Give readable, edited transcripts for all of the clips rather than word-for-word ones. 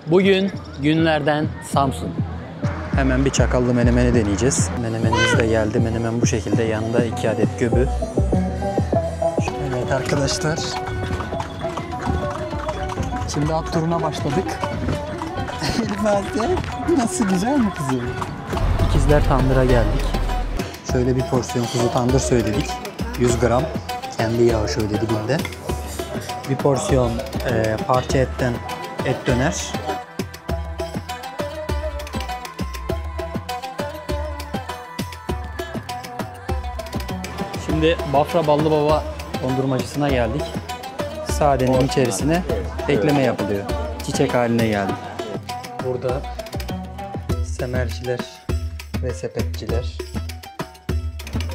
Bugün günlerden Samsun. Hemen bir çakallı menemeni deneyeceğiz. Menemenimiz de geldi. Menemen bu şekilde. Yanında 2 adet göbü. Evet arkadaşlar. Şimdi at turuna başladık. Elif Asya, nasıl, güzel mi kızım? İkizler Tandır'a geldik. Şöyle bir porsiyon kuzu tandır söyledik. 100 gram. Kendi yağı şöyle dibinde. Bir porsiyon parça etten et döner. Şimdi Bafra Ballı Baba dondurmacısına geldik. Sadenin içerisine ekleme yapılıyor. Çiçek haline geldi. Burada semerciler ve sepetçiler.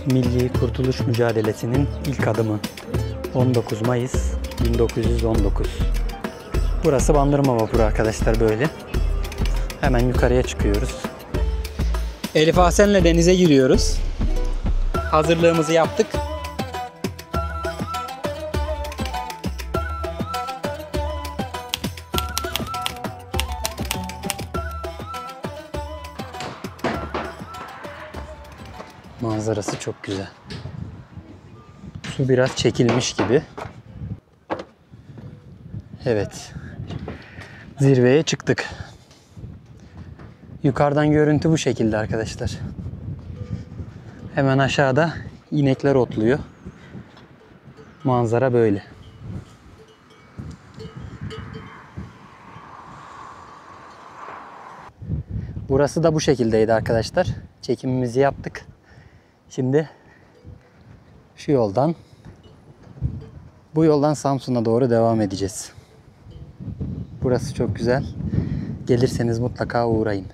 Milli Kurtuluş Mücadelesi'nin ilk adımı. 19 Mayıs 1919. Burası Bandırma Vapuru arkadaşlar böyle. Hemen yukarıya çıkıyoruz. Elif Ahsen'le denize giriyoruz. Hazırlığımızı yaptık. Manzarası çok güzel. Su biraz çekilmiş gibi. Evet. Zirveye çıktık. Yukarıdan görüntü bu şekilde arkadaşlar. Hemen aşağıda inekler otluyor. Manzara böyle. Burası da bu şekildeydi arkadaşlar. Çekimimizi yaptık. Şimdi şu yoldan, bu yoldan Samsun'a doğru devam edeceğiz. Burası çok güzel. Gelirseniz mutlaka uğrayın.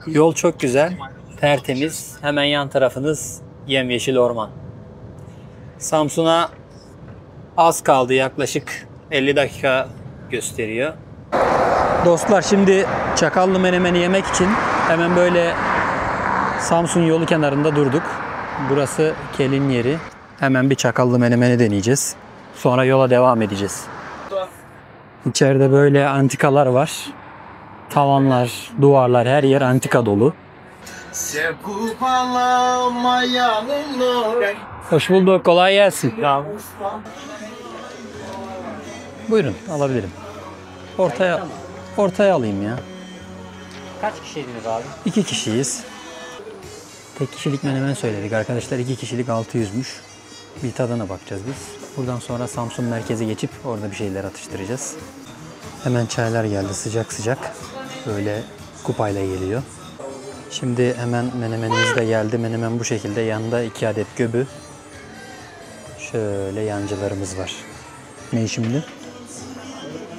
Yol çok güzel, tertemiz. Hemen yan tarafınız yemyeşil orman. Samsun'a az kaldı, yaklaşık 50 dakika gösteriyor. Dostlar, şimdi çakallı menemeni yemek için hemen böyle Samsun yolu kenarında durduk. Burası Kelin yeri. Hemen bir çakallı menemeni deneyeceğiz. Sonra yola devam edeceğiz. İçeride böyle antikalar var. Tavanlar, duvarlar, her yer antika dolu. Hoş bulduk, kolay gelsin. Buyurun, alabilirim. Ortaya alayım ya. Kaç kişiydiniz abi? 2 kişiyiz. Tek kişilik menemen söyledik arkadaşlar. 2 kişilik 600'müş. Bir tadına bakacağız biz. Buradan sonra Samsun merkeze geçip orada bir şeyler atıştıracağız. Hemen çaylar geldi sıcak sıcak. Böyle kupayla geliyor. Şimdi hemen menemenimiz de geldi. Menemen bu şekilde. Yanında 2 adet göbü. Şöyle yancılarımız var. Ne şimdi?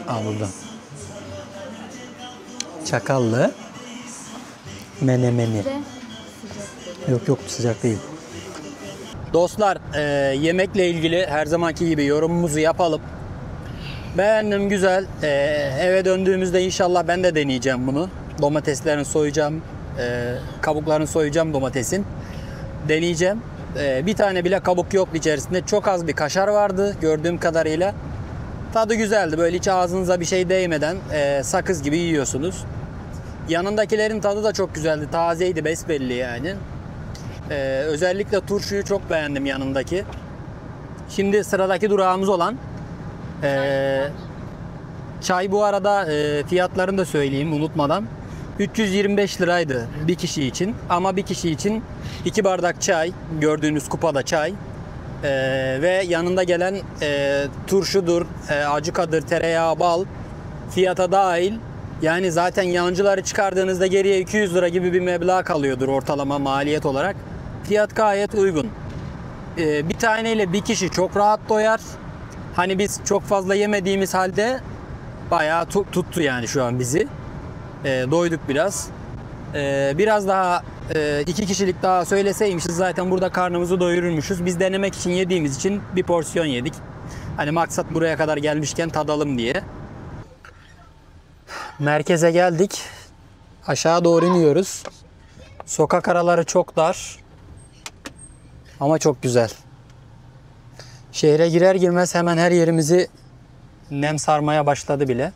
Al buradan. Çakallı menemeni. Yok sıcak değil. Dostlar, yemekle ilgili her zamanki gibi yorumumuzu yapalım. Beğendim, güzel. Eve döndüğümüzde inşallah ben de deneyeceğim bunu. Domateslerini soyacağım. Kabuklarını soyacağım domatesin. Deneyeceğim. Bir tane bile kabuk yok içerisinde. Çok az bir kaşar vardı gördüğüm kadarıyla. Tadı güzeldi. Böyle hiç ağzınıza bir şey değmeden sakız gibi yiyorsunuz. Yanındakilerin tadı da çok güzeldi. Tazeydi besbelli yani. Özellikle turşuyu çok beğendim yanındaki. Şimdi sıradaki durağımız olan çay, bu arada fiyatlarını da söyleyeyim unutmadan. 325 liraydı bir kişi için, ama bir kişi için 2 bardak çay, gördüğünüz kupada çay ve yanında gelen turşudur, acıkadır, tereyağı, bal fiyata dahil. Yani zaten yancıları çıkardığınızda geriye 200 lira gibi bir meblağ kalıyordur ortalama maliyet olarak. Fiyat gayet uygun. Bir taneyle bir kişi çok rahat doyar. Hani biz çok fazla yemediğimiz halde bayağı tuttu yani şu an bizi. Doyduk biraz. Biraz daha 2 kişilik daha söyleseymişiz zaten burada karnımızı doyururmuşuz. Biz denemek için yediğimiz için bir porsiyon yedik. Hani maksat buraya kadar gelmişken tadalım diye. Merkeze geldik. Aşağı doğru iniyoruz. Sokak araları çok dar. Ama çok güzel. Şehre girer girmez hemen her yerimizi nem sarmaya başladı bile.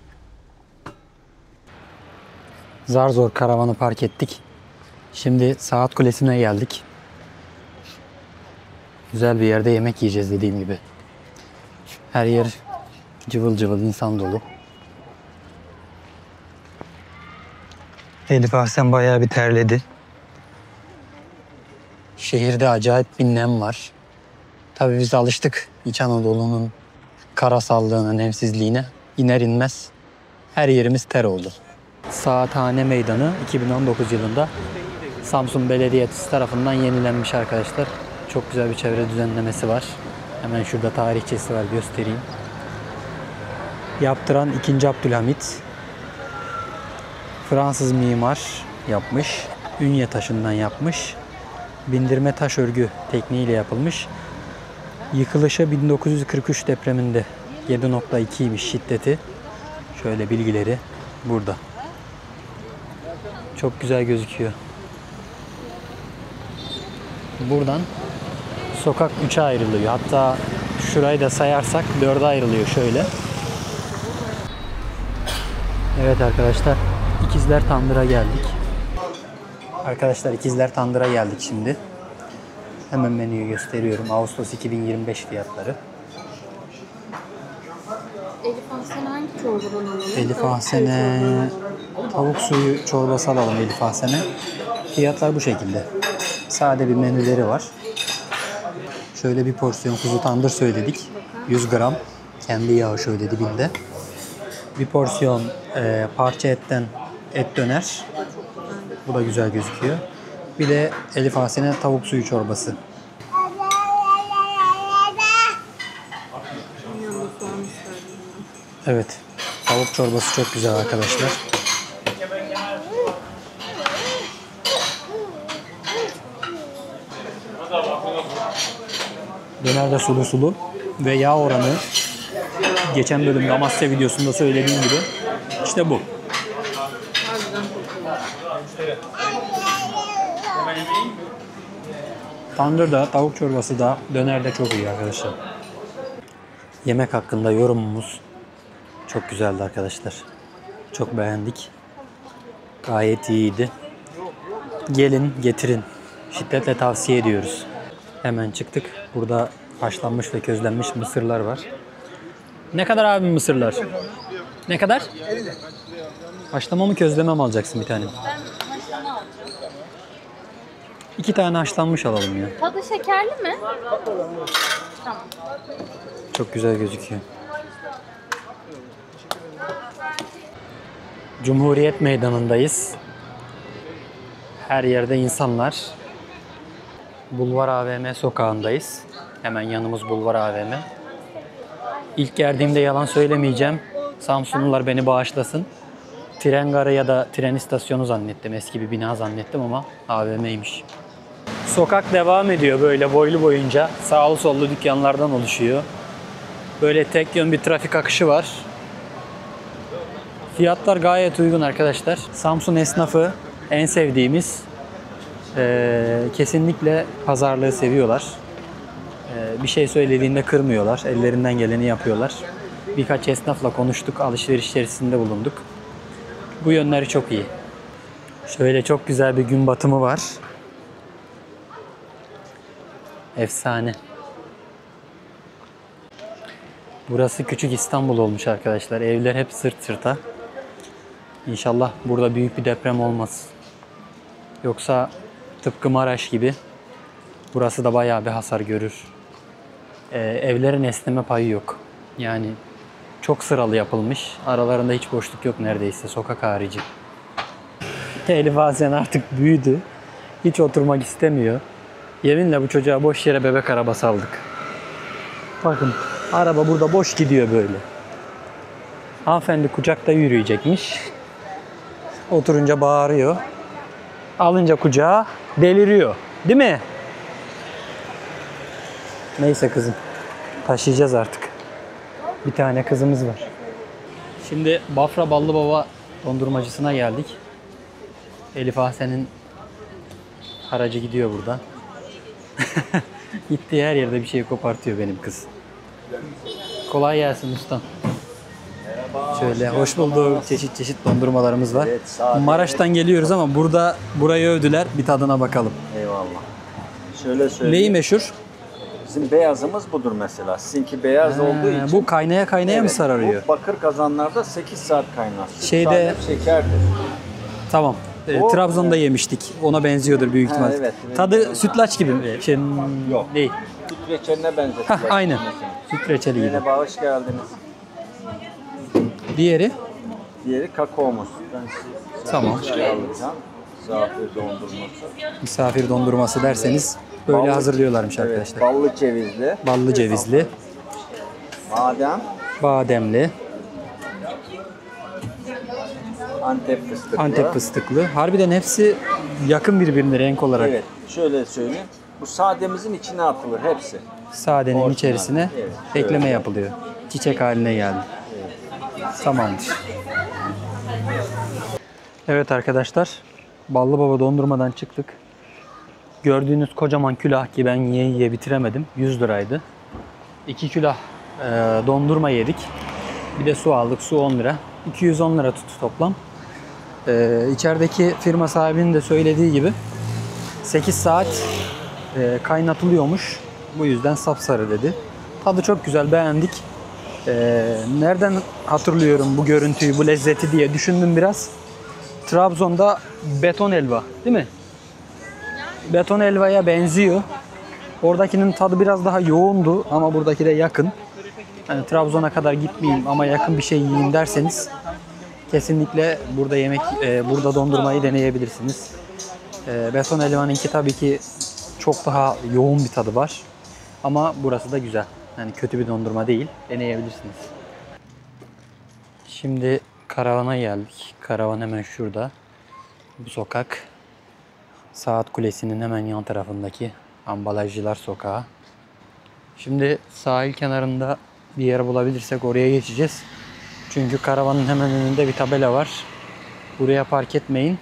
Zar zor karavanı park ettik. Şimdi Saat Kulesi'ne geldik. Güzel bir yerde yemek yiyeceğiz dediğim gibi. Her yer cıvıl cıvıl insan dolu. Elif Ahsen bayağı bir terledi. Şehirde acayip bir nem var. Tabii biz alıştık İç Anadolu'nun karasallığına, nemsizliğine. İner inmez her yerimiz ter oldu. Saathane Meydanı 2019 yılında Samsun Belediyesi tarafından yenilenmiş arkadaşlar. Çok güzel bir çevre düzenlemesi var. Hemen şurada tarihçesi var, göstereyim. Yaptıran 2. Abdülhamit. Fransız mimar yapmış. Ünye taşından yapmış. Bindirme taş örgü tekniğiyle yapılmış. Yıkılışı 1943 depreminde 7.2'ymiş şiddeti. Şöyle bilgileri burada. Çok güzel gözüküyor. Buradan sokak 3'e ayrılıyor. Hatta şurayı da sayarsak 4'e ayrılıyor şöyle. Evet arkadaşlar, İkizler Tandır'a geldik. Arkadaşlar İkizler Tandır'a geldik şimdi. Hemen menüyü gösteriyorum. Ağustos 2025 fiyatları. Elif Ahsen hangi çorbadan alalım? Elif Ahsen'e tavuk suyu çorbası alalım Elif Ahsen'e. Fiyatlar bu şekilde. Sade bir menüleri var. Şöyle bir porsiyon kuzu tandır söyledik. 100 gram. Kendi yağı şöyle dibinde. Bir porsiyon parça etten et döner. Bu da güzel gözüküyor. Bir de Elif Ahsen'e tavuk suyu çorbası. Evet. Tavuk çorbası çok güzel arkadaşlar. Döner de sulu sulu ve yağ oranı geçen bölümde Amasya videosunda söylediğim gibi işte bu. Tandır da, tavuk çorbası da, döner de çok iyi arkadaşlar. Yemek hakkında yorumumuz çok güzeldi arkadaşlar. Çok beğendik. Gayet iyiydi. Gelin, getirin. Şiddetle tavsiye ediyoruz. Hemen çıktık. Burada haşlanmış ve közlenmiş mısırlar var. Ne kadar abi mısırlar? Ne kadar? Haşlama mı közleme mi alacaksın bir tane? Ben haşlama alacağım. 2 tane haşlanmış alalım ya. Tadı şekerli mi? Tamam. Çok güzel gözüküyor. Cumhuriyet Meydanı'ndayız. Her yerde insanlar. Bulvar AVM sokağındayız. Hemen yanımız Bulvar AVM. İlk geldiğimde yalan söylemeyeceğim. Samsunlular beni bağışlasın. Tren garı ya da tren istasyonu zannettim. Eski bir bina zannettim ama AVM'ymiş. Sokak devam ediyor böyle boylu boyunca. Sağlı sollu dükkanlardan oluşuyor. Böyle tek yön bir trafik akışı var. Fiyatlar gayet uygun arkadaşlar. Samsun esnafı en sevdiğimiz. Kesinlikle pazarlığı seviyorlar. Bir şey söylediğinde kırmıyorlar. Ellerinden geleni yapıyorlar. Birkaç esnafla konuştuk. Alışveriş içerisinde bulunduk. Bu yönleri çok iyi. Şöyle çok güzel bir gün batımı var. Efsane. Burası küçük İstanbul olmuş arkadaşlar. Evler hep sırt sırta. İnşallah burada büyük bir deprem olmaz. Yoksa tıpkı Maraş gibi burası da bayağı bir hasar görür. Evlerin esneme payı yok. Yani çok sıralı yapılmış. Aralarında hiç boşluk yok neredeyse sokak harici. Elif Ahsen artık büyüdü. Hiç oturmak istemiyor. Yeminle bu çocuğa boş yere bebek arabası aldık. Bakın araba burada boş gidiyor böyle. Hanımefendi kucakta yürüyecekmiş. Oturunca bağırıyor. Alınca kucağa deliriyor. Değil mi? Neyse kızım. Taşıyacağız artık. Bir tane kızımız var. Şimdi Bafra Ballıbaba dondurmacısına geldik. Elif Ahsen'in aracı gidiyor buradan. Gittiği her yerde bir şey kopartıyor benim kız. Kolay gelsin ustam. Merhaba. Şöyle hoş bulduk. Çeşit çeşit dondurmalarımız var. Evet, sade. Maraş'tan geliyoruz ama burayı övdüler. Bir tadına bakalım. Eyvallah. Şöyle Neyi söyleyeyim. meşhur? Bizim beyazımız budur mesela. Sizinki beyaz olduğu için. Bu kaynaya kaynaya mı Evet, sararıyor? Bu bakır kazanlarda 8 saat kaynar. Şeyde- Sade şekerdir. Tamam. O- Trabzon'da yemiştik. Ona benziyordur büyük ihtimal. evet. Tadı sütlaç gibi mi? Yok. Değil. Süt reçeline benzetirler. Hah, aynen. Süt reçeli gibi. Merhaba, hoş geldiniz. Diğeri? Diğeri kakaomuz. Ben size Tamam. şey alacağım. Zafir dondurması. Misafir dondurması derseniz böyle Ballı- hazırlıyorlarmış Evet, arkadaşlar. ballı cevizli, Ballı cevizli, badem, bademli, Antep fıstıklı. Antep fıstıklı. Harbiden hepsi yakın birbirine renk olarak. Evet, şöyle söyleyeyim. Bu sademizin içine atılır hepsi. Sadenin Orijinal. içerisine Evet, ekleme şöyle. yapılıyor. Çiçek haline geldi. Tamamdır. Evet arkadaşlar. Ballı Baba dondurmadan çıktık. Gördüğünüz kocaman külah ki ben yiye bitiremedim. 100 liraydı. 2 külah dondurma yedik. Bir de su aldık. Su 10 lira. 210 lira tuttu toplam. İçerideki firma sahibinin de söylediği gibi 8 saat kaynatılıyormuş. Bu yüzden sapsarı dedi. Tadı çok güzel, beğendik. Nereden hatırlıyorum bu görüntüyü, bu lezzeti diye düşündüm biraz. Trabzon'da beton helva, değil mi? Beton helvaya benziyor. Oradakinin tadı biraz daha yoğundu ama buradaki de yakın. Yani Trabzon'a kadar gitmeyeyim ama yakın bir şey yiyeyim derseniz kesinlikle burada dondurmayı deneyebilirsiniz. Beton helvanınki tabii ki çok daha yoğun bir tadı var. Ama burası da güzel. Yani kötü bir dondurma değil. Deneyebilirsiniz. Şimdi karavana geldik. Karavan hemen şurada. Bu sokak. Saat Kulesi'nin hemen yan tarafındaki Ambalajcılar Sokağı. Şimdi sahil kenarında bir yer bulabilirsek oraya geçeceğiz. Çünkü karavanın hemen önünde bir tabela var. Buraya park etmeyin.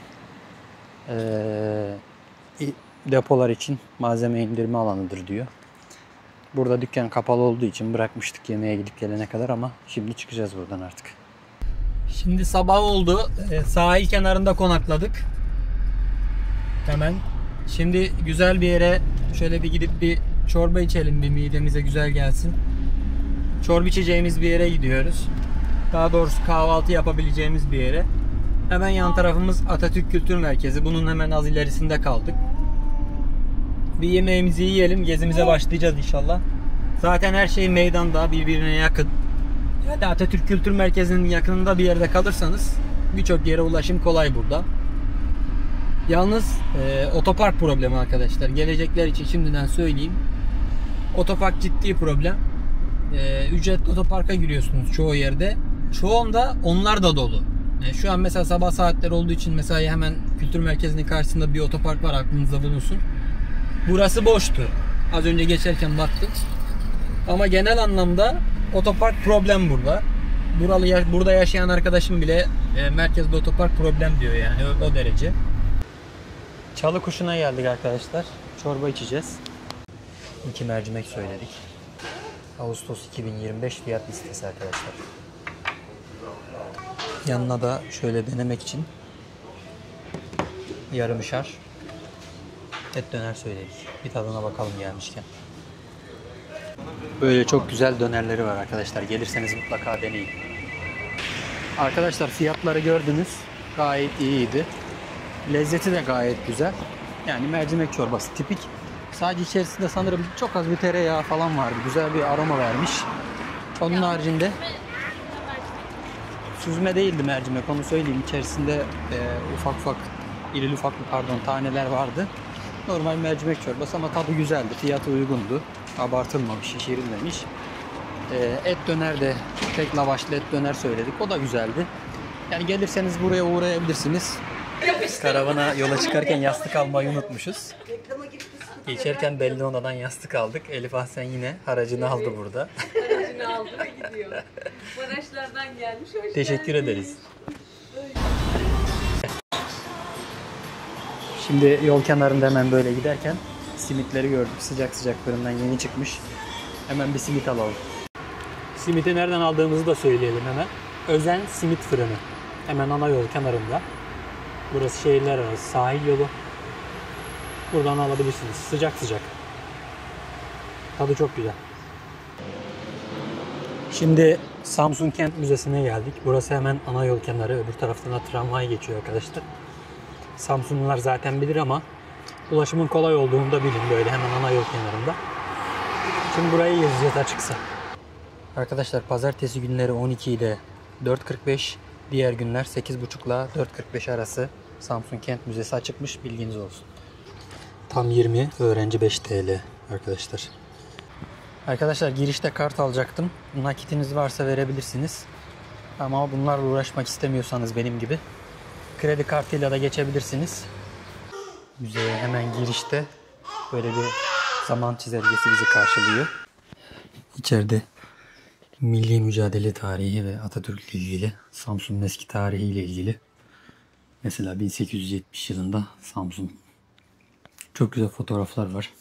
Depolar için malzeme indirme alanıdır diyor. Burada dükkan kapalı olduğu için bırakmıştık yemeğe gidip gelene kadar ama şimdi çıkacağız buradan artık. Şimdi sabah oldu. Sahil kenarında konakladık. Hemen. Şimdi güzel bir yere şöyle bir gidip bir çorba içelim, bir midemize güzel gelsin. Çorba içeceğimiz bir yere gidiyoruz. Daha doğrusu kahvaltı yapabileceğimiz bir yere. Hemen yan tarafımız Atatürk Kültür Merkezi. Bunun hemen az ilerisinde kaldık. Bir yemeğimizi yiyelim, gezimize başlayacağız inşallah. Zaten her şey meydanda, birbirine yakın. Yani Atatürk Kültür Merkezi'nin yakınında bir yerde kalırsanız birçok yere ulaşım kolay burada. Yalnız otopark problemi arkadaşlar. Gelecekler için şimdiden söyleyeyim. Otopark ciddi problem. Ücretli otoparka giriyorsunuz çoğu yerde. Çoğunda onlar da dolu. Şu an mesela sabah saatleri olduğu için mesela hemen kültür merkezinin karşısında bir otopark var, aklınızda bulunsun. Burası boştu. Az önce geçerken baktım. Ama genel anlamda otopark problem burada. Burada yaşayan arkadaşım bile merkezde otopark problem diyor yani o derece. Çalı Kuşu'na geldik arkadaşlar. Çorba içeceğiz. 2 mercimek söyledik. Ağustos 2025 fiyat listesi arkadaşlar. Yanına da şöyle denemek için yarımşar et döner söyledik. Bir tadına bakalım gelmişken. Böyle çok güzel dönerleri var arkadaşlar. Gelirseniz mutlaka deneyin. Arkadaşlar fiyatları gördünüz. Gayet iyiydi. Lezzeti de gayet güzel. Yani mercimek çorbası tipik. Sadece içerisinde sanırım çok az bir tereyağı falan vardı. Güzel bir aroma vermiş. Onun haricinde süzme değildi mercimek, onu söyleyeyim. İçerisinde ufak irili ufaklı taneler vardı. Normal mercimek çorbası ama tadı güzeldi. Fiyatı uygundu. Abartılmamış, şişirilmemiş. Et döner de tek lavaşlı et döner söyledik. O da güzeldi. Yani gelirseniz buraya uğrayabilirsiniz. Karavana yola çıkarken yastık almayı unutmuşuz. Geçerken Bellona'dan yastık aldık. Elif Ahsen yine haracını aldı burada. Aracını aldı ve gidiyor. Maraşlardan gelmiş. Hoş Teşekkür ederiz. Şimdi yol kenarında hemen böyle giderken simitleri gördük. Sıcak sıcak fırından yeni çıkmış. Hemen bir simit alalım. Simiti nereden aldığımızı da söyleyelim hemen. Özen Simit Fırını. Hemen ana yol kenarında. Burası şehirler arası sahil yolu. Buradan alabilirsiniz. Sıcak sıcak. Tadı çok güzel. Şimdi Samsun Kent Müzesi'ne geldik. Burası hemen ana yol kenarı. Öbür taraftan da tramvay geçiyor arkadaşlar. Samsunlular zaten bilir ama ulaşımın kolay olduğunu da bilin, böyle hemen ana yol kenarında. Şimdi burayı gezeceğiz açıksa. Arkadaşlar pazartesi günleri 12 ile 4.45, diğer günler 8.30 ile 4.45 arası Samsun Kent Müzesi açıkmış, bilginiz olsun. Tam 20, öğrenci 5 TL arkadaşlar. Arkadaşlar girişte kart alacaktım. Nakitiniz varsa verebilirsiniz. Ama bunlarla uğraşmak istemiyorsanız benim gibi kredi kartıyla da geçebilirsiniz. Müzeye hemen girişte böyle bir zaman çizelgesi bizi karşılıyor. İçeride milli mücadele tarihi ve Atatürk'le ilgili, Samsun'un eski tarihiyle ilgili. Mesela 1870 yılında Samsun. Çok güzel fotoğraflar var.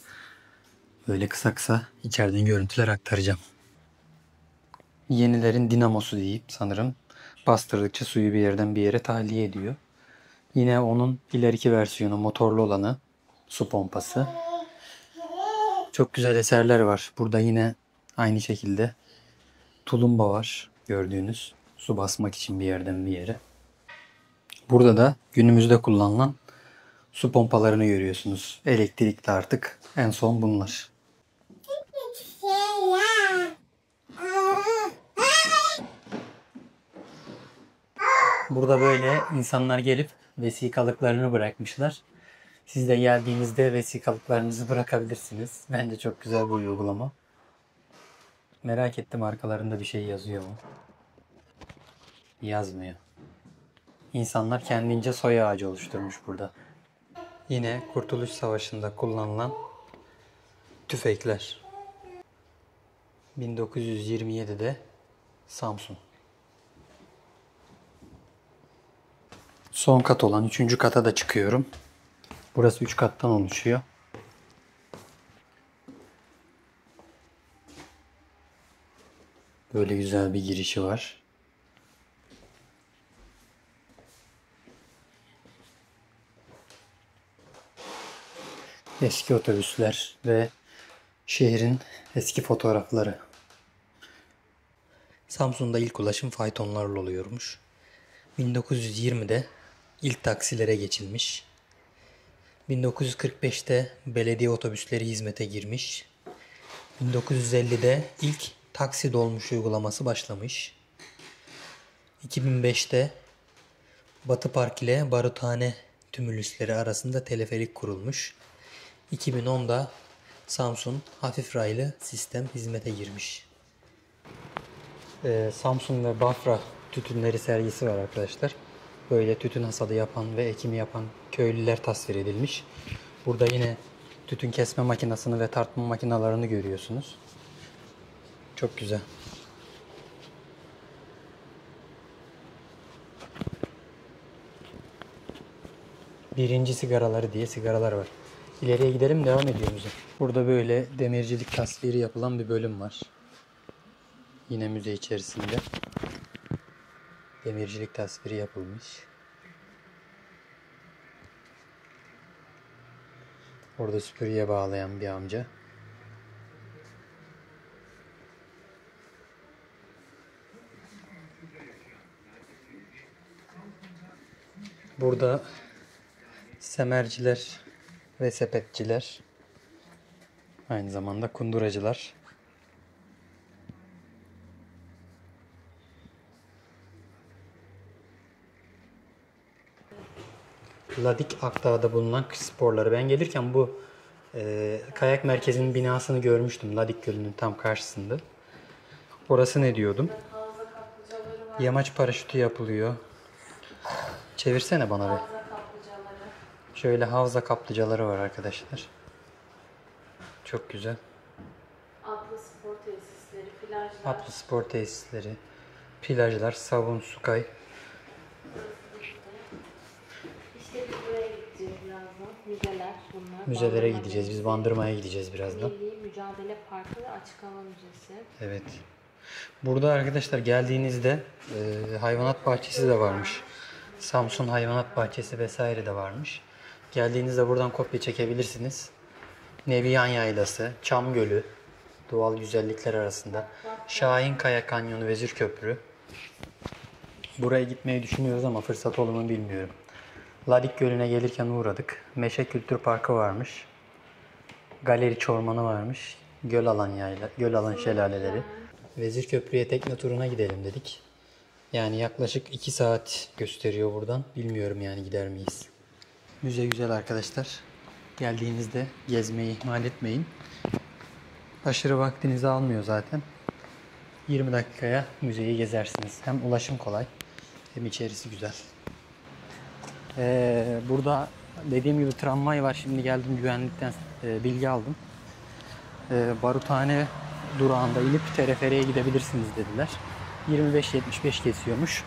Böyle kısa kısa içeriden görüntüler aktaracağım. Yenilerin dinamosu deyip sanırım bastırdıkça suyu bir yerden bir yere tahliye ediyor. Yine onun ileriki versiyonu motorlu olanı, su pompası. Çok güzel eserler var. Burada yine aynı şekilde tulumba var gördüğünüz. Su basmak için bir yerden bir yere. Burada da günümüzde kullanılan su pompalarını görüyorsunuz. Elektrikli artık en son bunlar. Burada böyle insanlar gelip vesikalıklarını bırakmışlar. Siz de geldiğinizde vesikalıklarınızı bırakabilirsiniz. Bence çok güzel bir uygulama. Merak ettim arkalarında bir şey yazıyor mu? Yazmıyor. İnsanlar kendince soy ağacı oluşturmuş burada. Yine Kurtuluş Savaşı'nda kullanılan tüfekler. 1927'de Samsun. Son kat olan 3. kata da çıkıyorum. Burası 3 kattan oluşuyor. Böyle güzel bir girişi var. Eski otobüsler ve şehrin eski fotoğrafları. Samsun'da ilk ulaşım faytonlarla oluyormuş. 1920'de ilk taksilere geçilmiş. 1945'te belediye otobüsleri hizmete girmiş. 1950'de ilk taksi dolmuş uygulaması başlamış. 2005'te Batı Park ile Baruthane tümülüsleri arasında teleferik kurulmuş. 2010'da Samsun hafif raylı sistem hizmete girmiş. Samsun ve Bafra tütünleri sergisi var arkadaşlar. Böyle tütün hasadı yapan ve ekimi yapan köylüler tasvir edilmiş. Burada yine tütün kesme makinesini ve tartma makinalarını görüyorsunuz. Çok güzel. Birinci sigaraları diye sigaralar var. İleriye gidelim, devam ediyor müze. Burada böyle demircilik tasviri yapılan bir bölüm var. Yine müze içerisinde. Demircilik tasviri yapılmış. Orada süpürgeye bağlayan bir amca. Burada semerciler ve sepetçiler. Aynı zamanda kunduracılar. Ladik Akdağ'da bulunan kış sporları. Ben gelirken bu kayak merkezinin binasını görmüştüm. Ladik Gölü'nün tam karşısında. Orası ne diyordum? Yamaç paraşütü yapılıyor. Çevirsene bana bir. Şöyle havza kaplıcaları var arkadaşlar. Çok güzel. Atlı spor tesisleri, plajlar. Atlı spor tesisleri, plajlar, Savun, Sukay. İşte biz buraya gideceğiz birazdan. Müzeler bunlar. Müzelere Bandırma gideceğiz. Müzesi, Biz Bandırma'ya gideceğiz birazdan. Milli Mücadele Parkı ve Açık Hava Müzesi. Evet. Burada arkadaşlar geldiğinizde hayvanat bahçesi de varmış. Samsun Hayvanat Bahçesi vesaire de varmış. Geldiğinizde buradan kopya çekebilirsiniz. Nebiyan Yaylası, Çam Gölü, doğal güzellikler arasında. Şahinkaya Kanyonu, Vezir Köprü. Buraya gitmeyi düşünüyoruz ama fırsat olur mu bilmiyorum. Ladik Gölü'ne gelirken uğradık. Meşe Kültür Parkı varmış. Galeri Çormanı varmış. Göl alan şelaleleri. Vezir Köprü'ye tekne turuna gidelim dedik. Yani yaklaşık 2 saat gösteriyor buradan. Bilmiyorum yani gider miyiz? Müze güzel arkadaşlar. Geldiğinizde gezmeyi ihmal etmeyin. Aşırı vaktinizi almıyor zaten. 20 dakikaya müzeyi gezersiniz. Hem ulaşım kolay hem içerisi güzel. Burada dediğim gibi tramvay var. Şimdi geldim güvenlikten bilgi aldım. Baruthane durağında inip teleferiğe gidebilirsiniz dediler. 25.75 kesiyormuş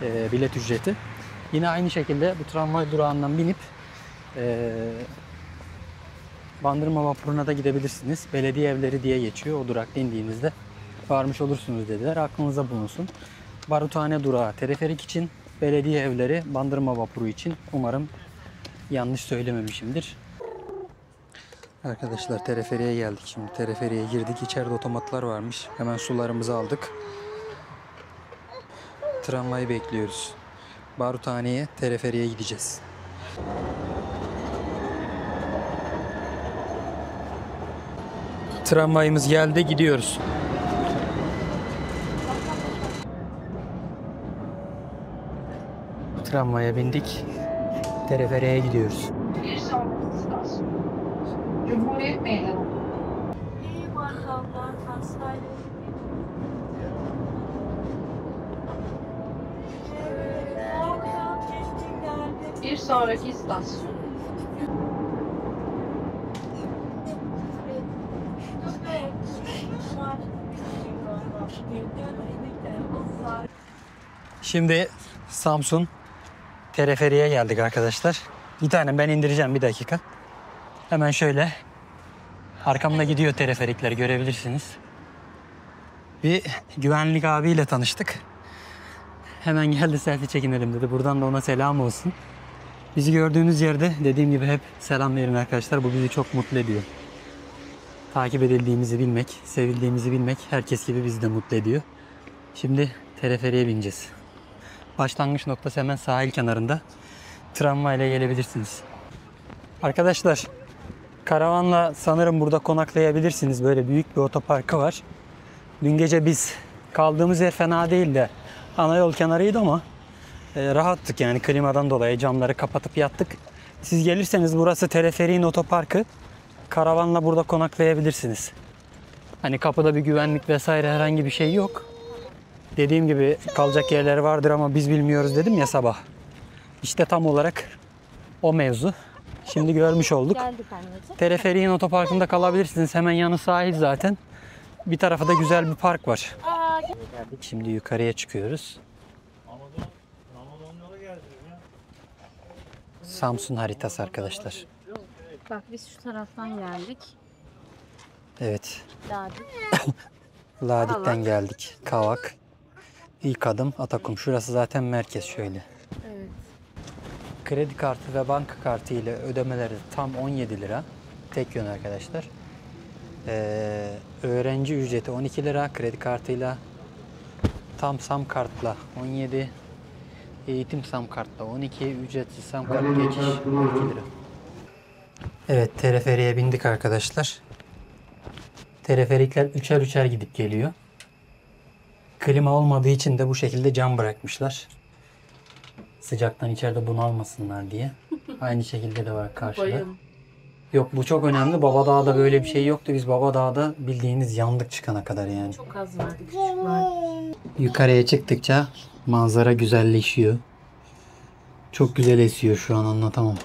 bilet ücreti. Yine aynı şekilde bu tramvay durağından binip Bandırma vapuruna da gidebilirsiniz. Belediye evleri diye geçiyor. O durakta indiğinizde varmış olursunuz dediler. Aklınıza bulunsun. Baruthane durağı teleferik için, belediye evleri Bandırma vapuru için. Umarım yanlış söylememişimdir. Arkadaşlar teleferiğe geldik şimdi. Teleferiğe girdik. İçeride otomatlar varmış. Hemen sularımızı aldık. Tramvayı bekliyoruz. Baruthane'ye, teleferiğe gideceğiz. Tramvayımız geldi, gidiyoruz. Tramvaya bindik. Teleferiğe gidiyoruz. Bir sonraki istasyon Cumhuriyet Meydanı. İyi maşallah hastane. Bir sonraki istasyon Şimdi Samsun teleferiğe geldik arkadaşlar. Bir tane ben indireceğim, bir dakika. Hemen şöyle arkamda gidiyor teleferikler, görebilirsiniz. Bir güvenlik abiyle tanıştık. Hemen geldi selfie çekinelim dedi. Buradan da ona selam olsun. Bizi gördüğünüz yerde dediğim gibi hep selam verin arkadaşlar. Bu bizi çok mutlu ediyor. Takip edildiğimizi bilmek, sevildiğimizi bilmek herkes gibi bizi de mutlu ediyor. Şimdi teleferiğe bineceğiz. Başlangıç noktası hemen sahil kenarında. Tramvayla gelebilirsiniz. Arkadaşlar karavanla sanırım burada konaklayabilirsiniz. Böyle büyük bir otoparkı var. Dün gece biz kaldığımız yer fena değil de ana yol kenarıydı ama rahattık yani klimadan dolayı camları kapatıp yattık. Siz gelirseniz burası teleferiğin otoparkı. Karavanla burada konaklayabilirsiniz. Hani kapıda bir güvenlik vesaire herhangi bir şey yok. Dediğim gibi kalacak yerler vardır ama biz bilmiyoruz dedim ya sabah. İşte tam olarak o mevzu. Şimdi görmüş olduk. Geldik anneciğim. Teleferiğin otoparkında kalabilirsiniz. Hemen yanı sahil zaten. Bir tarafı da güzel bir park var. Şimdi yukarıya çıkıyoruz. Samsun haritası arkadaşlar. Bak biz şu taraftan geldik. Evet. Geldik. Ladik'ten geldik. Kavak. İlk adım Atakum. Şurası zaten merkez şöyle. Evet. Kredi kartı ve banka kartı ile ödemeleri tam 17 lira. Tek yön arkadaşlar. Öğrenci ücreti 12 lira. Kredi kartıyla tam Sam kartla 17. Eğitim Sam kartla 12. Ücretsiz Sam kart geçiş 12 lira. Evet, teleferiğe bindik arkadaşlar. Teleferikler üçer üçer gidip geliyor. Klima olmadığı için de bu şekilde cam bırakmışlar. Sıcaktan içeride bunalmasınlar diye. Aynı şekilde de var karşıda. Yok, bu çok önemli. Babadağ'da böyle bir şey yoktu. Biz Babadağ'da bildiğiniz yandık çıkana kadar yani. Çok az vardı, küçük vardı. Yukarıya çıktıkça manzara güzelleşiyor. Çok güzel esiyor şu an, anlatamam.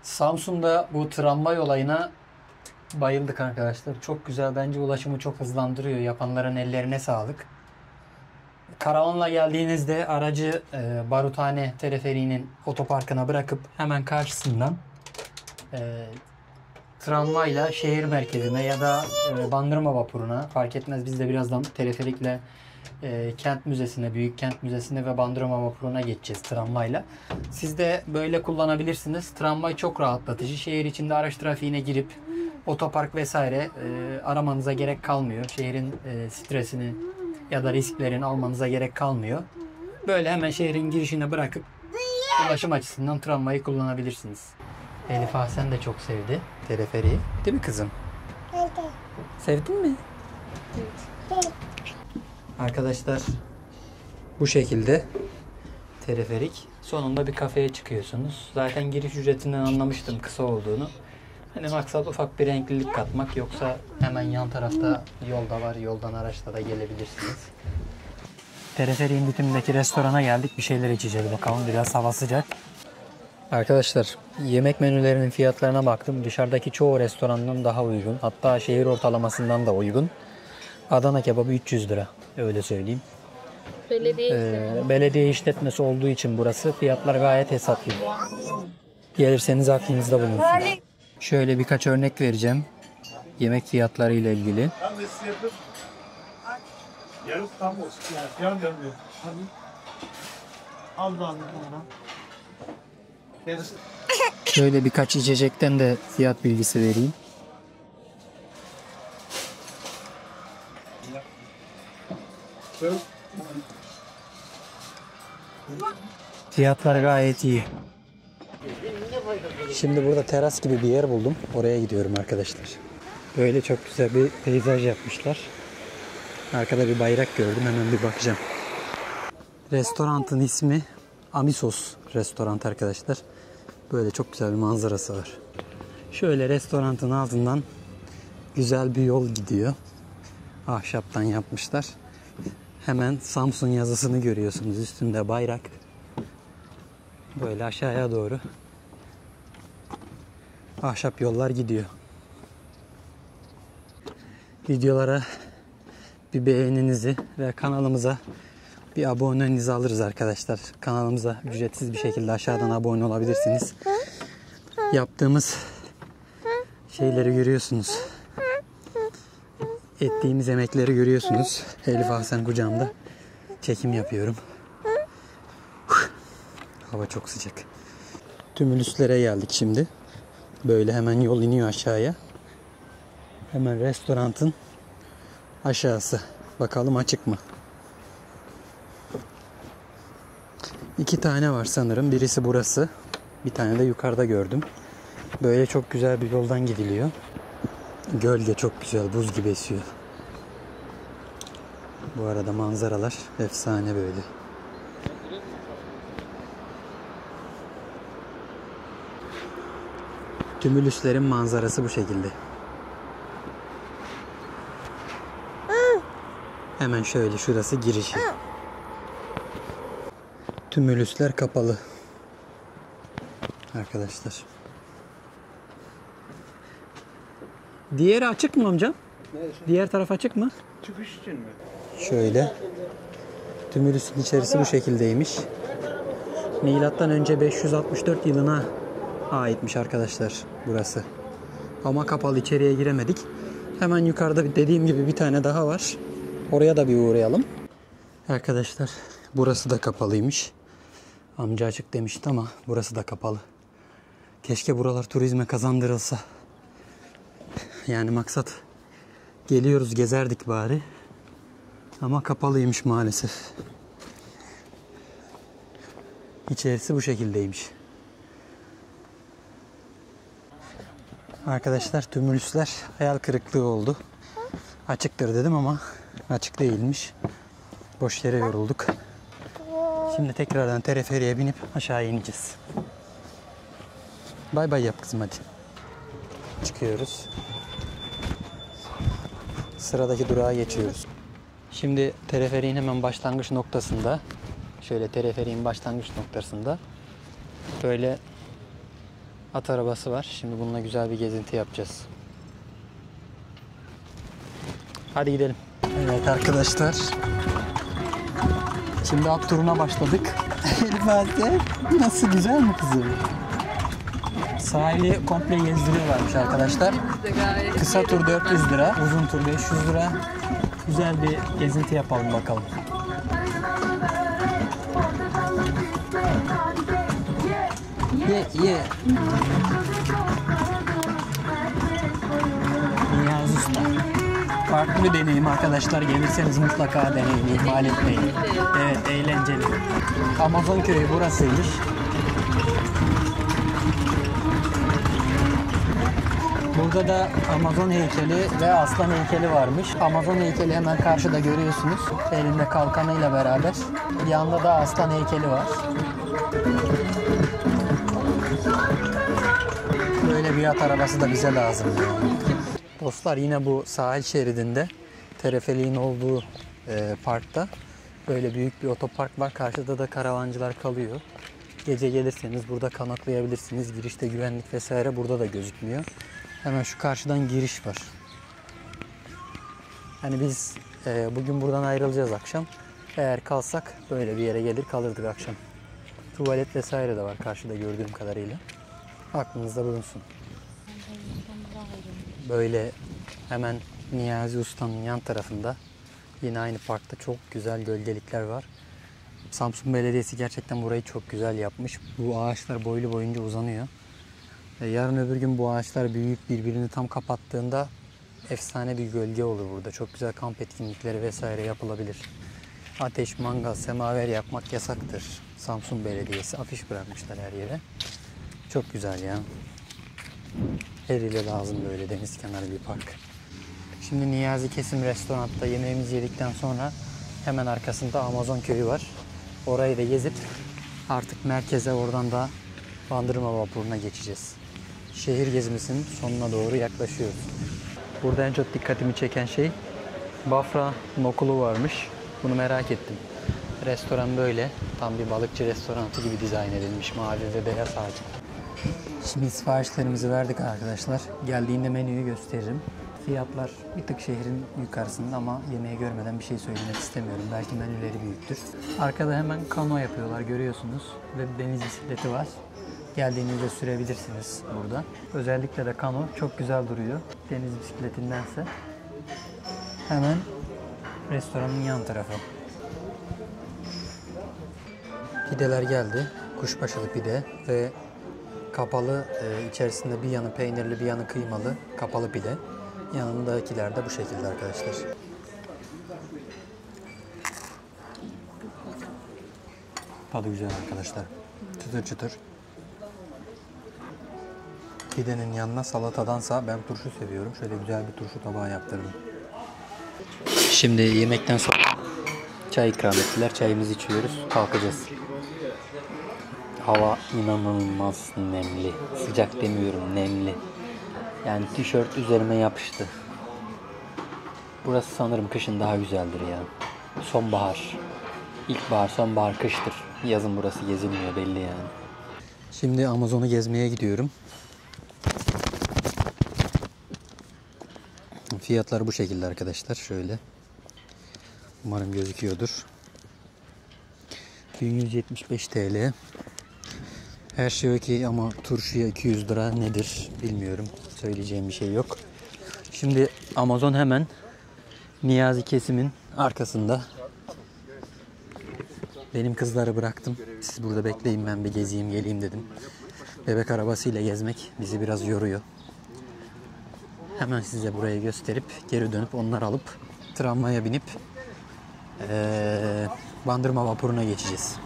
Samsun'da bu tramvay olayına bayıldık arkadaşlar. Çok güzel, bence ulaşımı çok hızlandırıyor. Yapanların ellerine sağlık. Karavanla geldiğinizde aracı Baruthane Teleferiğinin otoparkına bırakıp hemen karşısından tramvayla şehir merkezine ya da Bandırma vapuruna, fark etmez, biz de birazdan teleferikle Kent Müzesi'ne, Büyük Kent Müzesi'ne ve Bandırma vapuruna geçeceğiz tramvayla. Siz de böyle kullanabilirsiniz. Tramvay çok rahatlatıcı. Şehir içinde araç trafiğine girip otopark vesaire aramanıza gerek kalmıyor. Şehrin stresini ya da risklerini almanıza gerek kalmıyor. Böyle hemen şehrin girişine bırakıp ulaşım açısından tramvayı kullanabilirsiniz. Elif Ahsen de çok sevdi teleferiği. Değil mi kızım? Evet. Sevdin mi? Evet. Arkadaşlar bu şekilde teleferik. Sonunda bir kafeye çıkıyorsunuz. Zaten giriş ücretinden anlamıştım kısa olduğunu. Hani maksat ufak bir renklilik katmak. Yoksa hemen yan tarafta yolda var. Yoldan araçla da gelebilirsiniz. Teleferiğin bitimindeki restorana geldik. Bir şeyler içeceğiz bakalım. Biraz hava sıcak. Arkadaşlar yemek menülerinin fiyatlarına baktım. Dışarıdaki çoğu restorandan daha uygun. Hatta şehir ortalamasından da uygun. Adana kebabı 300 lira. Öyle söyleyeyim. Belediye işletmesi olduğu için burası. Fiyatlar gayet hesaplı. Gelirseniz aklınızda bulunsun. Şöyle birkaç örnek vereceğim. Yemek fiyatları ile ilgili. Şöyle birkaç içecekten de fiyat bilgisi vereyim. Fiyatlar gayet iyi. Şimdi burada teras gibi bir yer buldum. Oraya gidiyorum arkadaşlar. Böyle çok güzel bir peyzaj yapmışlar. Arkada bir bayrak gördüm. Hemen bir bakacağım. Restoranın ismi Amisos Restoran arkadaşlar. Böyle çok güzel bir manzarası var. Şöyle restoranın altından güzel bir yol gidiyor. Ahşaptan yapmışlar. Hemen Samsun yazısını görüyorsunuz. Üstünde bayrak. Böyle aşağıya doğru ahşap yollar gidiyor. Videolara bir beğeninizi ve kanalımıza bir abonenizi alırız arkadaşlar. Kanalımıza ücretsiz bir şekilde aşağıdan abone olabilirsiniz. Yaptığımız şeyleri görüyorsunuz. Ettiğimiz emekleri görüyorsunuz. Elif Ahsen kucağımda çekim yapıyorum. Hava çok sıcak. Tümülüslere geldik şimdi. Böyle hemen yol iniyor aşağıya. Hemen restoranın aşağısı. Bakalım açık mı? 2 tane var sanırım. Birisi burası. Bir tane de yukarıda gördüm. Böyle çok güzel bir yoldan gidiliyor. Gölge çok güzel. Buz gibi esiyor. Bu arada manzaralar efsane böyle. Tümülüslerin manzarası bu şekilde. Hemen şöyle şurası girişi. Tümülüsler kapalı. Arkadaşlar. Diğeri açık mı amcam? Diğer taraf açık mı? Çıkış için mi? Şöyle. Tümülüsün içerisi bu şekildeymiş. Milattan önce 564 yılına aitmiş arkadaşlar burası. Ama kapalı, içeriye giremedik. Hemen yukarıda dediğim gibi bir tane daha var. Oraya da bir uğrayalım. Arkadaşlar burası da kapalıymış. Amca açık demişti ama burası da kapalı. Keşke buralar turizme kazandırılsa. Yani maksat geliyoruz gezerdik bari. Ama kapalıymış maalesef. İçerisi bu şekildeymiş. Arkadaşlar tümülüsler hayal kırıklığı oldu. Açıktır dedim ama açık değilmiş. Boş yere yorulduk. Şimdi tekrardan teleferiğe binip aşağı ineceğiz. Bay bay yap kızım hadi. Çıkıyoruz. Sıradaki durağa geçiyoruz. Şimdi teleferiğin hemen başlangıç noktasında, şöyle teleferiğin başlangıç noktasında böyle at arabası var. Şimdi bununla güzel bir gezinti yapacağız. Hadi gidelim. Evet arkadaşlar. Şimdi at turuna başladık. Elif Azde, nasıl, güzel mi kızım? Sahili komple gezdiriyorlarmış arkadaşlar. Kısa tur 400 lira, uzun tur 500 lira. Güzel bir gezinti yapalım bakalım. Ye. Niyazi Usta. Farklı bir deneyim arkadaşlar. Gelirseniz mutlaka deneyin. İhmal etmeyin. Evet, eğlenceli. Amazon köyü burasıymış. Burada da Amazon heykeli ve aslan heykeli varmış. Amazon heykeli hemen karşıda görüyorsunuz. Elinde kalkanıyla beraber. Yanında da aslan heykeli var. Böyle bir at arabası da bize lazım. Dostlar, yine bu sahil şeridinde teleferiğin olduğu parkta böyle büyük bir otopark var. Karşıda da karavancılar kalıyor. Gece gelirseniz burada konaklayabilirsiniz. Girişte güvenlik vesaire burada da gözükmüyor. Hemen şu karşıdan giriş var. Hani biz bugün buradan ayrılacağız akşam. Eğer kalsak böyle bir yere gelir kalırdık akşam. Tuvalet vesaire de var karşıda gördüğüm kadarıyla. Aklınızda bulunsun. Böyle hemen Niyazi Usta'nın yan tarafında yine aynı parkta çok güzel gölgelikler var. Samsun Belediyesi gerçekten burayı çok güzel yapmış. Bu ağaçlar boylu boyunca uzanıyor. Yarın öbür gün bu ağaçlar büyüyüp birbirini tam kapattığında efsane bir gölge olur burada. Çok güzel kamp etkinlikleri vesaire yapılabilir. Ateş, mangal, semaver yakmak yasaktır. Samsun Belediyesi afiş bırakmışlar her yere. Çok güzel ya. Her ile lazım böyle deniz kenarı bir park. Şimdi Niyazi Kesim Restoran'ta yemeğimizi yedikten sonra hemen arkasında Amazon köyü var. Orayı da gezip artık merkeze, oradan da Bandırma vapuruna geçeceğiz. Şehir gezimizin sonuna doğru yaklaşıyoruz. Burada en çok dikkatimi çeken şey Bafra nokulu varmış. Bunu merak ettim. Restoran böyle. Tam bir balıkçı restoranı gibi dizayn edilmiş. Mavi ve beyaz ağaç. Şimdi siparişlerimizi verdik arkadaşlar. Geldiğinde menüyü gösteririm. Fiyatlar bir tık şehrin yukarısında ama yemeği görmeden bir şey söylemek istemiyorum. Belki menüleri büyüktür. Arkada hemen kano yapıyorlar, görüyorsunuz. Ve deniz bisikleti var. Geldiğinizde sürebilirsiniz burada. Özellikle de kano çok güzel duruyor. Deniz bisikletindense. Hemen restoranın yan tarafı. Pideler geldi. Kuşbaşılı pide ve kapalı, içerisinde bir yanı peynirli bir yanı kıymalı kapalı pide. Yanındakiler de bu şekilde arkadaşlar. Tadı güzel arkadaşlar. Çıtır çıtır. Pidenin yanına salatadansa ben turşu seviyorum. Şöyle güzel bir turşu tabağı yaptırdım. Şimdi yemekten sonra çay ikram ettiler. Çayımızı içiyoruz. Kalkacağız. Hava inanılmaz nemli. Sıcak demiyorum, nemli. Yani tişört üzerime yapıştı. Burası sanırım kışın daha güzeldir ya. Sonbahar. İlkbahar, sonbahar, kıştır. Yazın burası gezilmiyor belli yani. Şimdi Amazon'u gezmeye gidiyorum. Fiyatlar bu şekilde arkadaşlar. Şöyle. Umarım gözüküyordur. 1175 TL. Her şey okey ama turşuya 200 lira nedir bilmiyorum. Söyleyeceğim bir şey yok. Şimdi Amazon hemen Niyazi Kesim'in arkasında. Benim kızları bıraktım. Siz burada bekleyin, ben bir gezeyim geleyim dedim. Bebek arabasıyla gezmek bizi biraz yoruyor. Hemen size burayı gösterip geri dönüp onları alıp tramvaya binip Bandırma vapuruna geçeceğiz.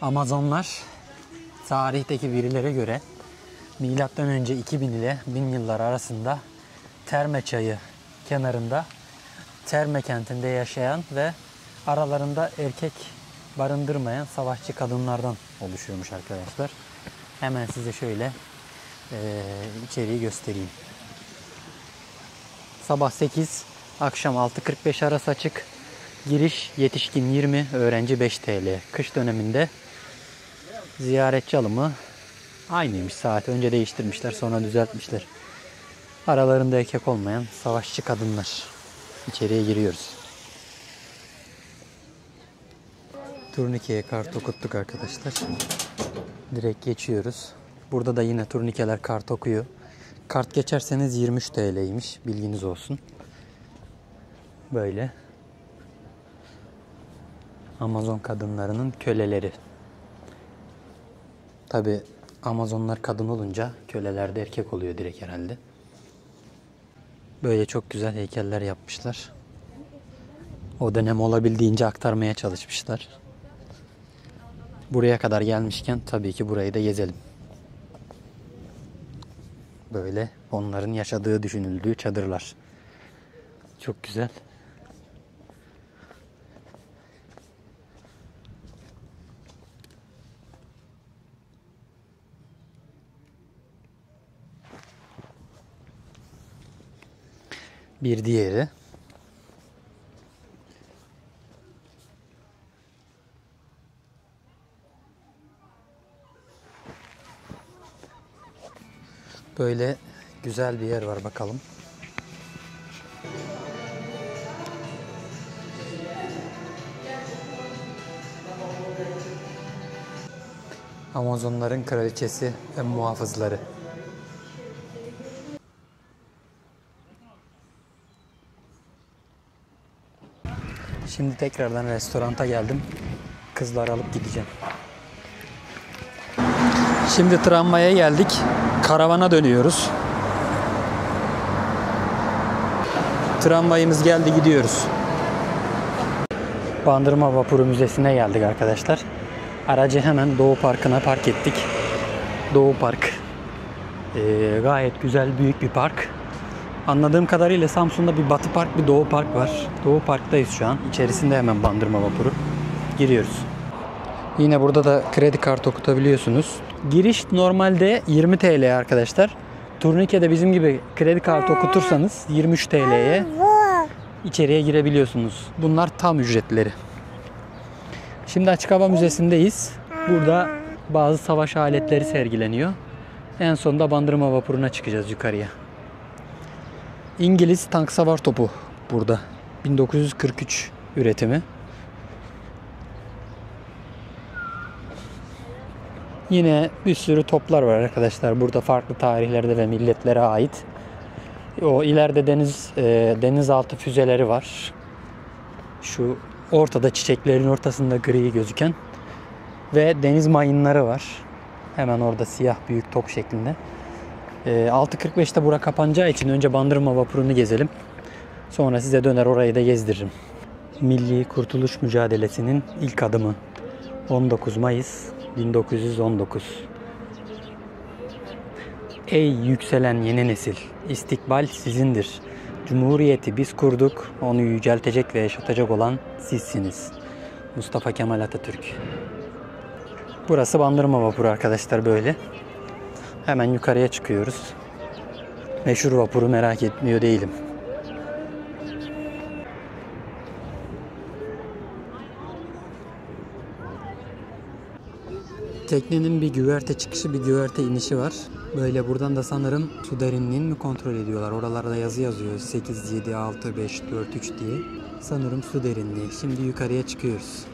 Amazonlar tarihteki verilere göre milattan önce 2000 ile 1000 yıllar arasında Terme Çayı kenarında Terme kentinde yaşayan ve aralarında erkek barındırmayan savaşçı kadınlardan oluşuyormuş arkadaşlar. Hemen size şöyle içeriği göstereyim. Sabah 8, akşam 6.45 arası açık. Giriş yetişkin 20, öğrenci 5 TL. Kış döneminde ziyaretçi alımı aynıymış. Saat önce değiştirmişler, sonra düzeltmişler. Aralarında erkek olmayan savaşçı kadınlar. İçeriye giriyoruz. Turnikeye kart okuttuk arkadaşlar. Direkt geçiyoruz. Burada da yine turnikeler kart okuyor. Kart geçerseniz 23 TL'ymiş. Bilginiz olsun. Böyle. Amazon kadınlarının köleleri. Tabi Amazonlar kadın olunca köleler de erkek oluyor direkt herhalde. Böyle çok güzel heykeller yapmışlar. O dönem olabildiğince aktarmaya çalışmışlar. Buraya kadar gelmişken tabii ki burayı da gezelim. Böyle onların yaşadığı düşünüldüğü çadırlar. Çok güzel. Bir diğeri. Böyle güzel bir yer var bakalım. Amazonların kraliçesi ve muhafızları. Şimdi tekrardan restoranta geldim. Kızları alıp gideceğim. Şimdi tramvaya geldik. Karavana dönüyoruz. Tramvayımız geldi, gidiyoruz. Bandırma Vapuru Müzesi'ne geldik arkadaşlar. Aracı hemen Doğu Parkı'na park ettik. Doğu Park. Gayet güzel, büyük bir park. Anladığım kadarıyla Samsun'da bir Batı Park, bir Doğu Park var. Doğu Park'tayız şu an. İçerisinde hemen Bandırma Vapuru. Giriyoruz. Yine burada da kredi kartı okutabiliyorsunuz. Giriş normalde 20 TL arkadaşlar. Turnike'de bizim gibi kredi kartı okutursanız 23 TL'ye içeriye girebiliyorsunuz. Bunlar tam ücretleri. Şimdi Açık Hava Müzesi'ndeyiz. Burada bazı savaş aletleri sergileniyor. En sonunda Bandırma Vapuru'na çıkacağız yukarıya. İngiliz tank savar topu burada. 1943 üretimi. Yine bir sürü toplar var arkadaşlar. Burada farklı tarihlerde ve milletlere ait. O ileride denizaltı füzeleri var. Şu ortada çiçeklerin ortasında gri gözüken. Ve deniz mayınları var. Hemen orada siyah büyük top şeklinde. 6.45'te bura kapanacağı için önce Bandırma Vapuru'nu gezelim. Sonra size döner orayı da gezdiririm. Milli Kurtuluş Mücadelesi'nin ilk adımı. 19 Mayıs 1919. Ey yükselen yeni nesil, istikbal sizindir. Cumhuriyeti biz kurduk, onu yüceltecek ve yaşatacak olan sizsiniz. Mustafa Kemal Atatürk. Burası Bandırma Vapuru arkadaşlar böyle. Hemen yukarıya çıkıyoruz. Meşhur vapuru merak etmiyor değilim. Teknenin bir güverte çıkışı, bir güverte inişi var. Böyle buradan da sanırım su derinliğini mi kontrol ediyorlar? Oralarda yazı yazıyor. 8, 7, 6, 5, 4, 3 diye. Sanırım su derinliği. Şimdi yukarıya çıkıyoruz.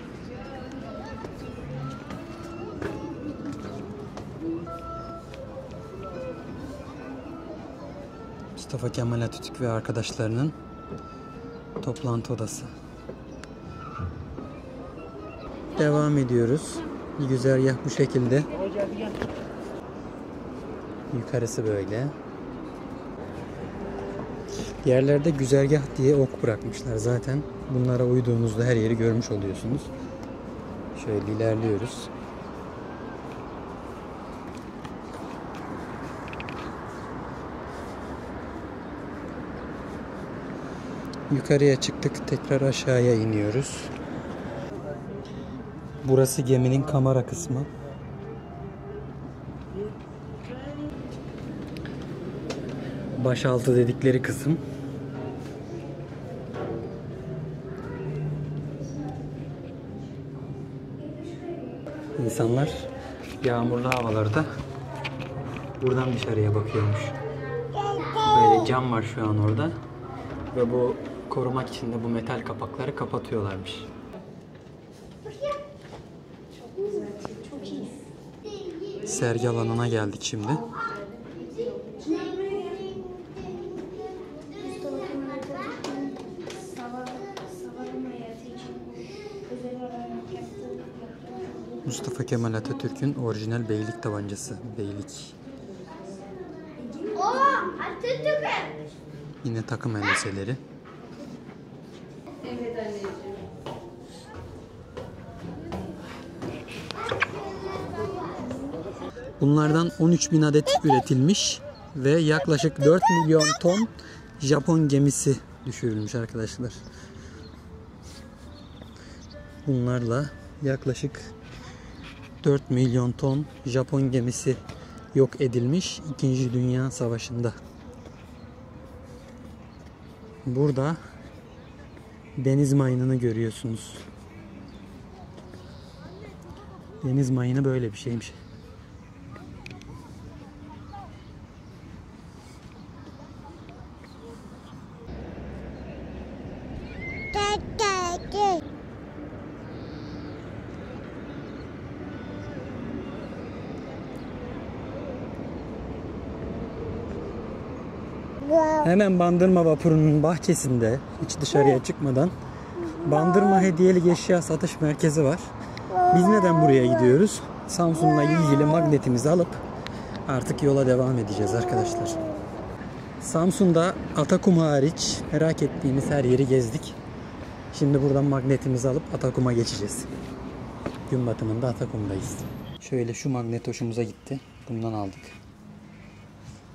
Mustafa Kemal Atatürk ve arkadaşlarının toplantı odası. Devam ediyoruz. Bir güzergah bu şekilde. Yukarısı böyle. Yerlerde güzergah diye ok bırakmışlar zaten. Bunlara uyduğunuzda her yeri görmüş oluyorsunuz. Şöyle ilerliyoruz. Yukarıya çıktık, tekrar aşağıya iniyoruz. Burası geminin kamera kısmı. Başaltı dedikleri kısım. İnsanlar yağmurlu havalarda buradan dışarıya bakıyormuş. Böyle cam var şu an orada. Ve bu korumak için de bu metal kapakları kapatıyorlarmış. sergi alanına geldik şimdi. Mustafa Kemal Atatürk'ün orijinal beylik tabancası. Beylik. Yine takım elbiseleri. Evet anneciğim. Bunlardan 13.000 adet üretilmiş ve yaklaşık 4 milyon ton Japon gemisi düşürülmüş arkadaşlar. Bunlarla yaklaşık 4 milyon ton Japon gemisi yok edilmiş 2. Dünya Savaşı'nda. Burada deniz mayınını görüyorsunuz. Deniz mayını böyle bir şeymiş. Hemen Bandırma vapurunun bahçesinde, hiç dışarıya çıkmadan, Bandırma Hediyelik Eşya Satış Merkezi var. Biz neden buraya gidiyoruz? Samsun'la ilgili magnetimizi alıp artık yola devam edeceğiz arkadaşlar. Samsun'da Atakum hariç merak ettiğimiz her yeri gezdik. Şimdi buradan magnetimizi alıp Atakum'a geçeceğiz. Gün batımında Atakum'dayız. Şöyle şu magnet hoşumuza gitti. Bundan aldık.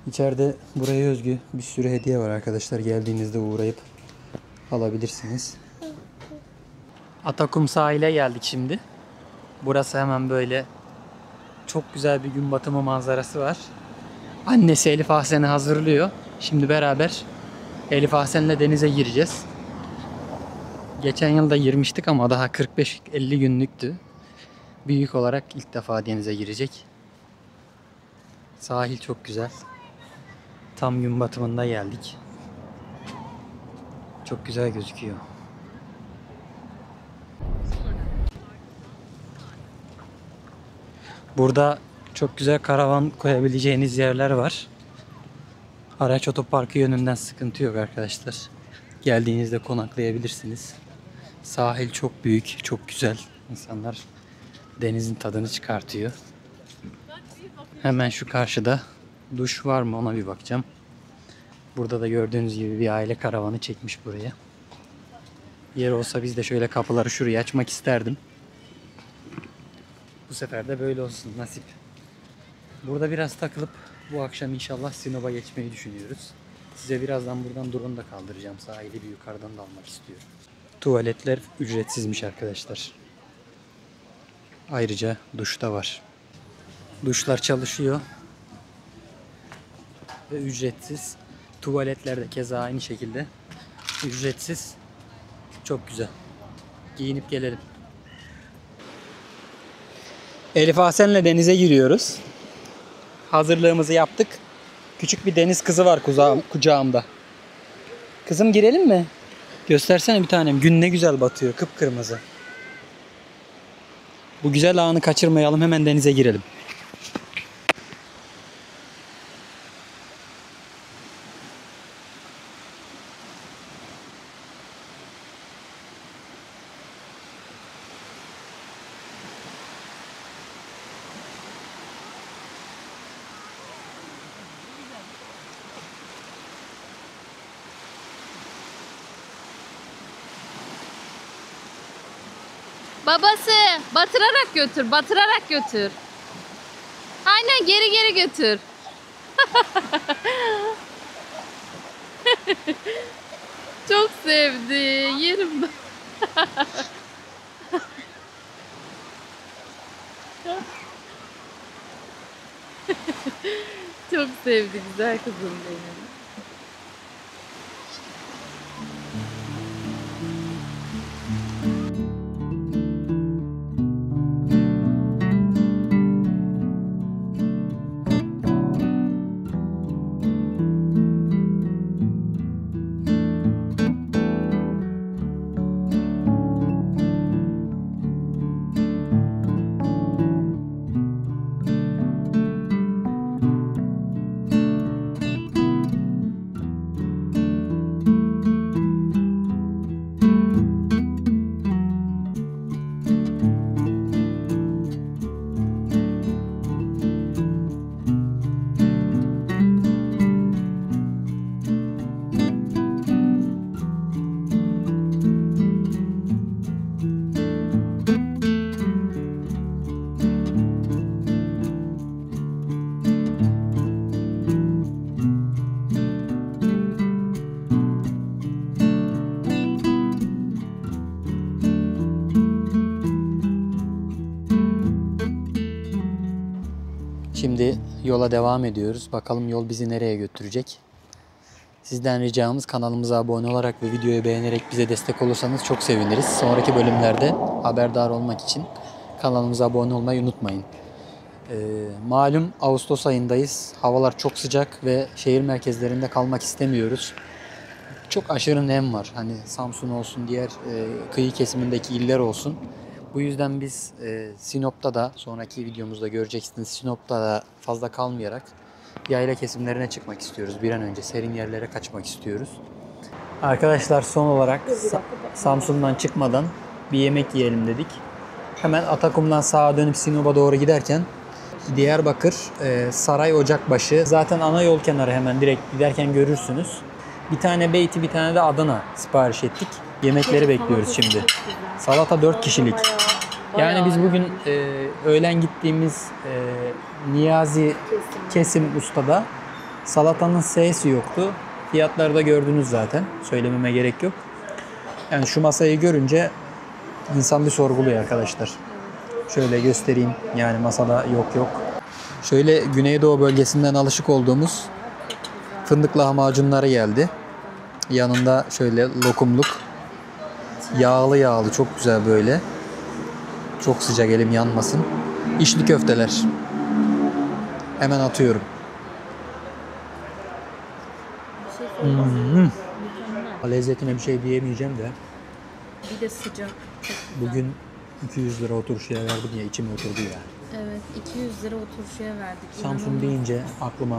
İçeride buraya özgü bir sürü hediye var arkadaşlar. Geldiğinizde uğrayıp alabilirsiniz. Atakum sahile geldik şimdi. Burası hemen böyle çok güzel bir gün batımı manzarası var. Annesi Elif Ahsen'i hazırlıyor. Şimdi beraber Elif Ahsen'le denize gireceğiz. Geçen yıl da girmiştik ama daha 45-50 günlüktü. Büyük olarak ilk defa denize girecek. Sahil çok güzel. Tam gün batımında geldik. Çok güzel gözüküyor. Burada çok güzel karavan koyabileceğiniz yerler var. Araç otoparkı yönünden sıkıntı yok arkadaşlar. Geldiğinizde konaklayabilirsiniz. Sahil çok büyük, çok güzel. İnsanlar denizin tadını çıkartıyor. Hemen şu karşıda duş var mı ona bir bakacağım. Burada da gördüğünüz gibi bir aile karavanı çekmiş buraya. Yer olsa biz de şöyle kapıları şuraya açmak isterdim. Bu sefer de böyle olsun nasip. Burada biraz takılıp bu akşam inşallah Sinop'a geçmeyi düşünüyoruz. Size birazdan buradan drone da kaldıracağım. Sahili bir yukarıdan da almak istiyorum. Tuvaletler ücretsizmiş arkadaşlar. Ayrıca duş da var. Duşlar çalışıyor. Ve ücretsiz. Tuvaletler de keza aynı şekilde ücretsiz. Çok güzel. Giyinip gelelim. Elif Ahsen'le denize giriyoruz. Hazırlığımızı yaptık. Küçük bir deniz kızı var kucağımda. Kızım girelim mi? Göstersene bir tanem. Gün ne güzel batıyor. Kıpkırmızı. Bu güzel anı kaçırmayalım. Hemen denize girelim. Babası batırarak götür, batırarak götür. Aynen geri geri götür. Çok sevdi. Yerim ben. Çok sevdi güzel kızım benim. yola devam ediyoruz. Bakalım yol bizi nereye götürecek. Sizden ricamız kanalımıza abone olarak ve videoyu beğenerek bize destek olursanız çok seviniriz. Sonraki bölümlerde haberdar olmak için kanalımıza abone olmayı unutmayın. Malum Ağustos ayındayız. Havalar çok sıcak ve şehir merkezlerinde kalmak istemiyoruz. Çok aşırı nem var. Hani Samsun olsun, diğer kıyı kesimindeki iller olsun. Bu yüzden biz Sinop'ta da, sonraki videomuzda göreceksiniz, Sinop'ta da fazla kalmayarak yayla kesimlerine çıkmak istiyoruz. Bir an önce serin yerlere kaçmak istiyoruz. Arkadaşlar son olarak Samsun'dan çıkmadan bir yemek yiyelim dedik. Hemen Atakum'dan sağa dönüp Sinop'a doğru giderken Diyarbakır Saray Ocakbaşı, zaten ana yol kenarı, hemen direkt giderken görürsünüz. Bir tane beyti, bir tane de Adana sipariş ettik. Yemekleri bekliyoruz şimdi. Salata 4 kişilik. Yani biz bugün öğlen gittiğimiz Niyazi Kesim Usta'da salatanın S'si yoktu. Fiyatları da gördünüz zaten. Söylememe gerek yok. Yani şu masayı görünce insan bir sorguluyor arkadaşlar. Şöyle göstereyim. Yani masada yok. Şöyle Güneydoğu bölgesinden alışık olduğumuz fındık lahmacunları geldi. Yanında şöyle lokumluk. Yağlı çok güzel böyle. Çok sıcak, elim yanmasın. İçli köfteler. Hemen atıyorum. Lezzetine bir şey diyemeyeceğim de. Bir de sıcak. Bugün 200 lira oturuşuya verdim ya, içime oturdu ya. Evet, 200 lira oturuşuya verdik. Samsun deyince aklıma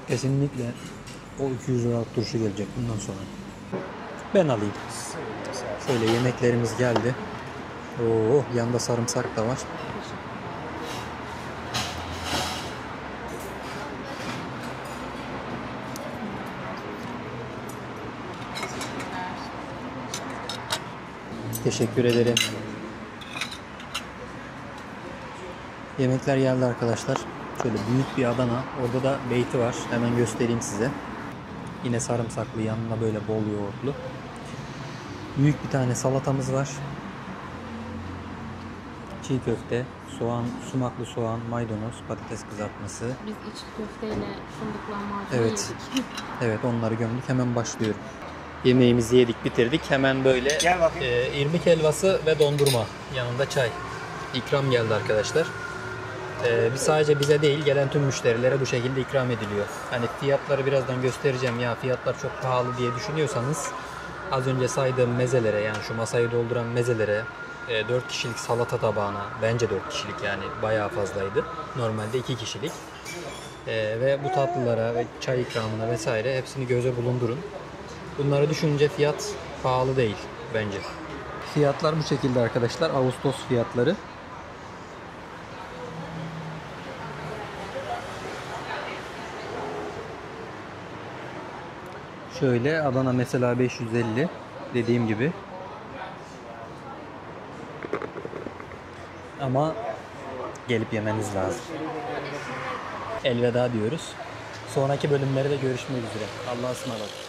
kesinlikle o 200 lira oturuşu gelecek bundan sonra. Ben alayım. Şöyle yemeklerimiz geldi. Oo, yanında sarımsak da var. Teşekkür ederim. Yemekler geldi arkadaşlar. Şöyle büyük bir Adana. Orada da beyti var. Hemen göstereyim size. Yine sarımsaklı, yanına böyle bol yoğurtlu. Büyük bir tane salatamız var. Çiğ köfte, soğan, sumaklı soğan, maydanoz, patates kızartması. Biz içli köfteyle fındık lahmacun Evet. yedik. Evet, onları gömdük. Hemen başlıyorum. Yemeğimizi yedik, bitirdik. Hemen böyle irmik helvası ve dondurma. Yanında çay. İkram geldi arkadaşlar. Sadece bize değil, gelen tüm müşterilere bu şekilde ikram ediliyor. Hani fiyatları birazdan göstereceğim, ya fiyatlar çok pahalı diye düşünüyorsanız az önce saydığım mezelere, yani şu masayı dolduran mezelere, 4 kişilik salata tabağına, bence 4 kişilik, yani bayağı fazlaydı. Normalde 2 kişilik. Ve bu tatlılara ve çay ikramına vesaire hepsini göze bulundurun. Bunları düşününce fiyat pahalı değil bence. Fiyatlar bu şekilde arkadaşlar. Ağustos fiyatları. Şöyle Adana mesela 550 dediğim gibi. Ama gelip yemeniz lazım. Elveda diyoruz. Sonraki bölümlerde görüşmek üzere. Allah'a ısmarladık.